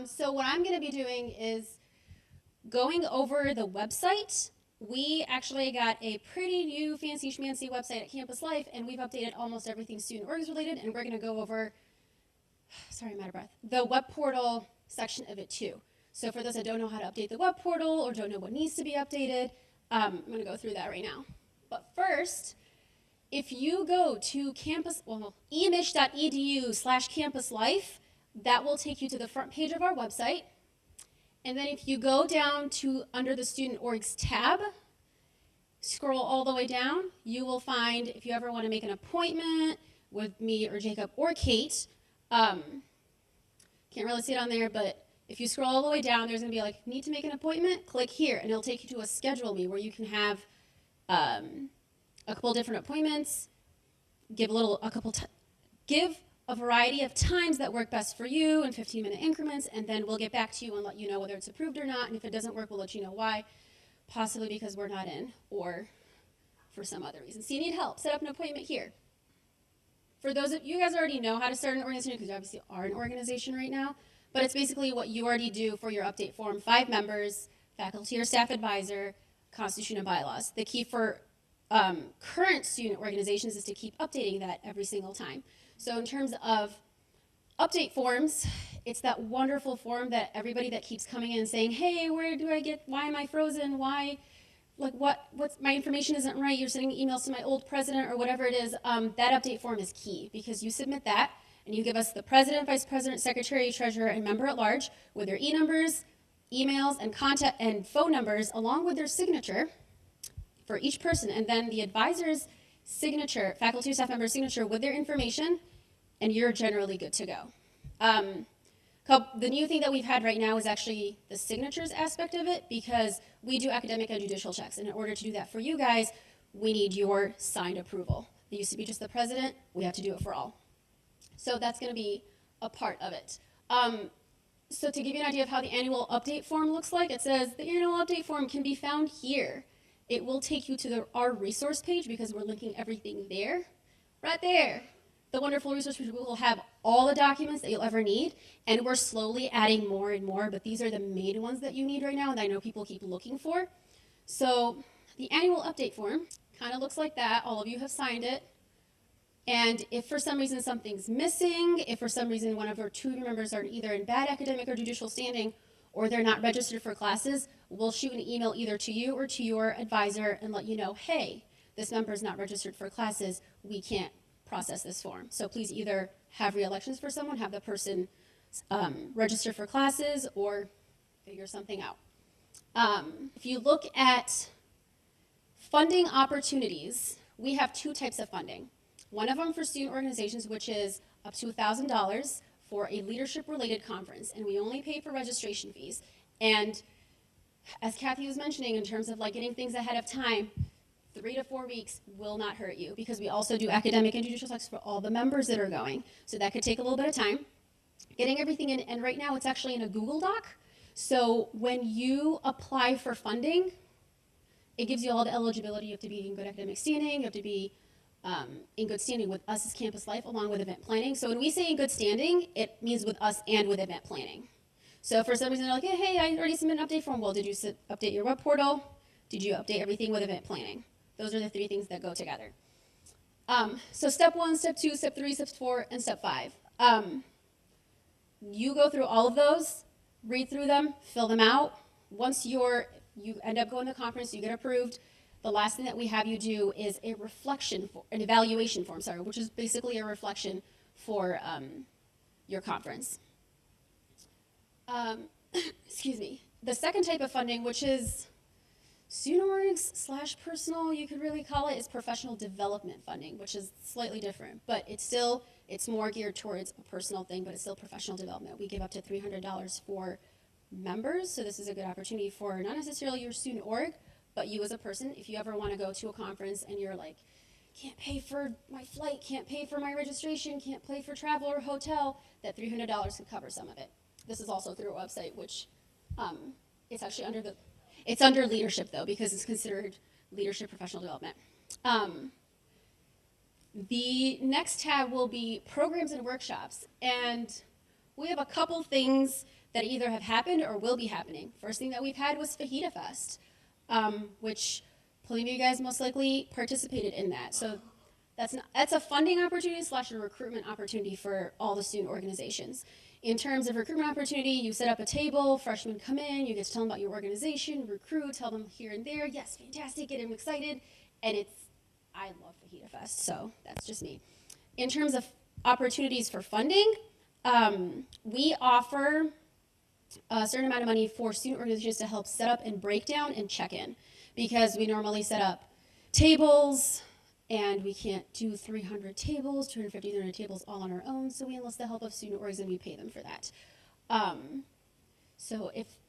So what I'm going to be doing is going over the website. We actually got a pretty new fancy schmancy website at Campus Life, and we've updated almost everything student orgs related, and we're going to go over, sorry, I'm out of breath, the web portal section of it too. So for those that don't know how to update the web portal or don't know what needs to be updated, I'm going to go through that right now. But first, if you go to emich.edu/campuslife, that will take you to the front page of our website. And then if you go down to under the Student Orgs tab, scroll all the way down, you will find, if you ever want to make an appointment with me or Jacob or Kate, can't really see it on there, but if you scroll all the way down, there's going to be like, need to make an appointment? Click here, and it'll take you to a schedule me where you can have a couple different appointments, give a variety of times that work best for you in 15-minute increments, and then we'll get back to you and let you know whether it's approved or not, and if it doesn't work, we'll let you know why, possibly because we're not in, or for some other reason. So you need help, set up an appointment here. For those of you guys already know how to start an organization, because you obviously are an organization right now, but it's basically what you already do for your update form: 5 members, faculty or staff advisor, constitution and bylaws. The key for current student organizations is to keep updating that every single time. So in terms of update forms, it's that wonderful form that everybody that keeps coming in and saying, hey, where do I get, why am I frozen? Why, like what's my information isn't right. You're sending emails to my old president or whatever it is. That update form is key because you submit that and you give us the president, vice president, secretary, treasurer, and member at large with their e-numbers, emails, and contact and phone numbers along with their signature for each person. And then the advisor's signature, faculty or staff member's signature with their information, and you're generally good to go. The new thing that we've had right now is actually the signatures aspect of it, because we do academic and judicial checks, and in order to do that for you guys, we need your signed approval. It used to be just the president. We have to do it for all. So that's going to be a part of it. So to give you an idea of how the annual update form looks like, it says the annual update form can be found here. It will take you to our resource page because we're linking everything there. Right there. The wonderful resource page will have all the documents that you'll ever need, and we're slowly adding more and more, but these are the main ones that you need right now and I know people keep looking for. So the annual update form kind of looks like that. All of you have signed it. And if for some reason something's missing, if for some reason one of our 2 members are either in bad academic or judicial standing, or they're not registered for classes, we'll shoot an email either to you or to your advisor and let you know, hey, this member is not registered for classes, we can't process this form. So please either have re-elections for someone, have the person register for classes, or figure something out. If you look at funding opportunities, we have 2 types of funding. One of them for student organizations, which is up to $1,000 for a leadership-related conference, and we only pay for registration fees. And as Kathy was mentioning, in terms of like getting things ahead of time, 3 to 4 weeks will not hurt you, because we also do academic and judicial checks for all the members that are going. So that could take a little bit of time. Getting everything in, and right now it's actually in a Google Doc. So when you apply for funding, it gives you all the eligibility. You have to be in good academic standing, you have to be in good standing with us as Campus Life, along with event planning. So when we say in good standing, it means with us and with event planning. So for some reason they're like, hey, I already submitted an update form. Well, did you update your web portal? Did you update everything with event planning? Those are the 3 things that go together. So step 1, step 2, step 3, step 4, and step 5. You go through all of those, read through them, fill them out. Once you end up going to the conference, you get approved, the last thing that we have you do is an evaluation form, which is basically a reflection for your conference. Excuse me. The second type of funding, which is student orgs / personal, you could really call it, is professional development funding, which is slightly different, but it's more geared towards a personal thing, but it's still professional development. We give up to $300 for members, so this is a good opportunity for not necessarily your student org, but you as a person. If you ever want to go to a conference and you're like, can't pay for my flight, can't pay for my registration, can't pay for travel or hotel, that $300 could cover some of it. This is also through a website, which it's actually under leadership though, because it's considered leadership professional development. The next tab will be programs and workshops, and we have a couple things that either have happened or will be happening. First thing that we've had was Fajita Fest, which plenty of you guys most likely participated in that. So that's a funding opportunity / a recruitment opportunity for all the student organizations. In terms of recruitment opportunity, you set up a table, freshmen come in, you get to tell them about your organization, recruit, tell them here and there, yes, fantastic, get them excited, and I love Fajita Fest, so that's just me. In terms of opportunities for funding, we offer a certain amount of money for student organizations to help set up and break down and check in, because we normally set up tables, and we can't do 300 tables, 250, 300 tables all on our own, so we enlist the help of student orgs and we pay them for that.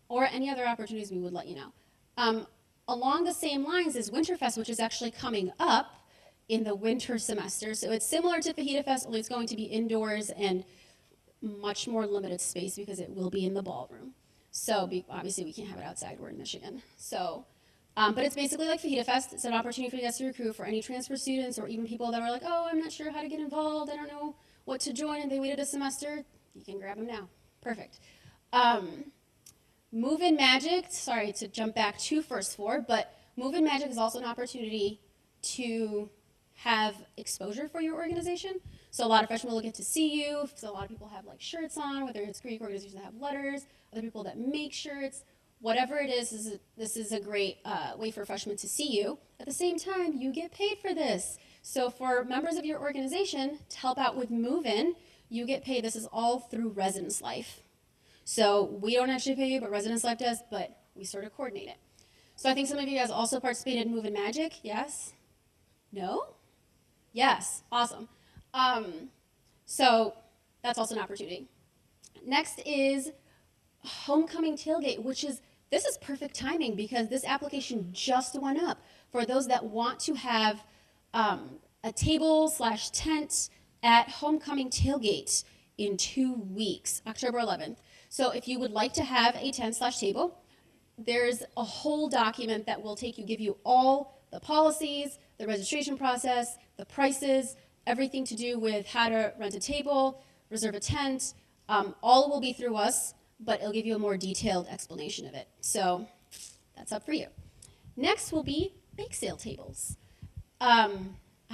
Or any other opportunities, we would let you know. Along the same lines is Winterfest, which is actually coming up in the winter semester. So it's similar to Fajita Fest, only it's going to be indoors and much more limited space because it will be in the ballroom. So obviously we can't have it outside, we're in Michigan. So. But it's basically like Fajita Fest. It's an opportunity for you guys to recruit for any transfer students or even people that are like, oh, I'm not sure how to get involved. I don't know what to join, and they waited a semester. You can grab them now. Perfect. Move-in Magic, sorry to jump back to First Four, but Move-in Magic is also an opportunity to have exposure for your organization. So a lot of freshmen will get to see you. So a lot of people have like shirts on, whether it's Greek organizations that have letters, other people that make shirts. Whatever it is this is a great way for freshmen to see you. At the same time, you get paid for this. So for members of your organization to help out with move-in, you get paid. This is all through Residence Life. So we don't actually pay you, but Residence Life does, but we sort of coordinate it. So I think some of you guys also participated in Move-in Magic. Yes? No? Yes. Awesome. So that's also an opportunity. Next is Homecoming Tailgate, this is perfect timing because this application just went up for those that want to have a table / tent at Homecoming Tailgate in 2 weeks, October 11th. So if you would like to have a tent / table, there's a whole document that will give you all the policies, the registration process, the prices, everything to do with how to rent a table, reserve a tent. All will be through us, but it'll give you a more detailed explanation of it. So that's up for you. Next will be bake sale tables. I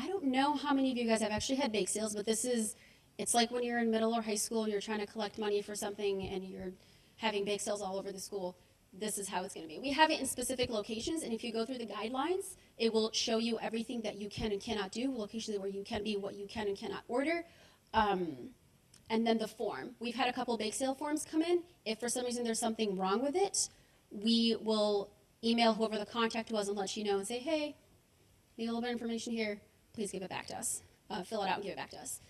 don't know how many of you guys have actually had bake sales, but it's like when you're in middle or high school and you're trying to collect money for something and you're having bake sales all over the school. This is how it's going to be. We have it in specific locations, and if you go through the guidelines, it will show you everything that you can and cannot do, locations where you can be, what you can and cannot order. And then the form. We've had a couple bake sale forms come in. If for some reason there's something wrong with it, we will email whoever the contact was and let you know and say, hey, need a little bit of information here. Please give it back to us. Fill it out and give it back to us.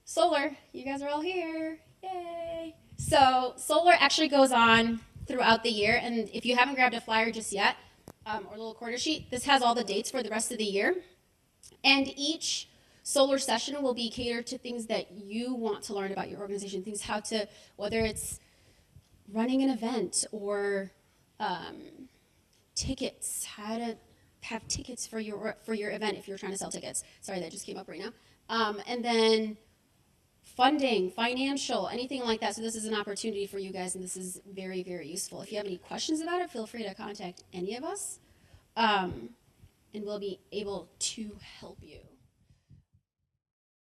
Solar, you guys are all here. Yay. So solar actually goes on throughout the year. And if you haven't grabbed a flyer just yet, or a little quarter sheet, this has all the dates for the rest of the year. And each solar session will be catered to things that you want to learn about your organization, things whether it's running an event or tickets, how to have tickets for your event if you're trying to sell tickets. Sorry, that just came up right now. And then funding, financial, anything like that. So this is an opportunity for you guys, and this is very, very useful. If you have any questions about it, feel free to contact any of us, and we'll be able to help you.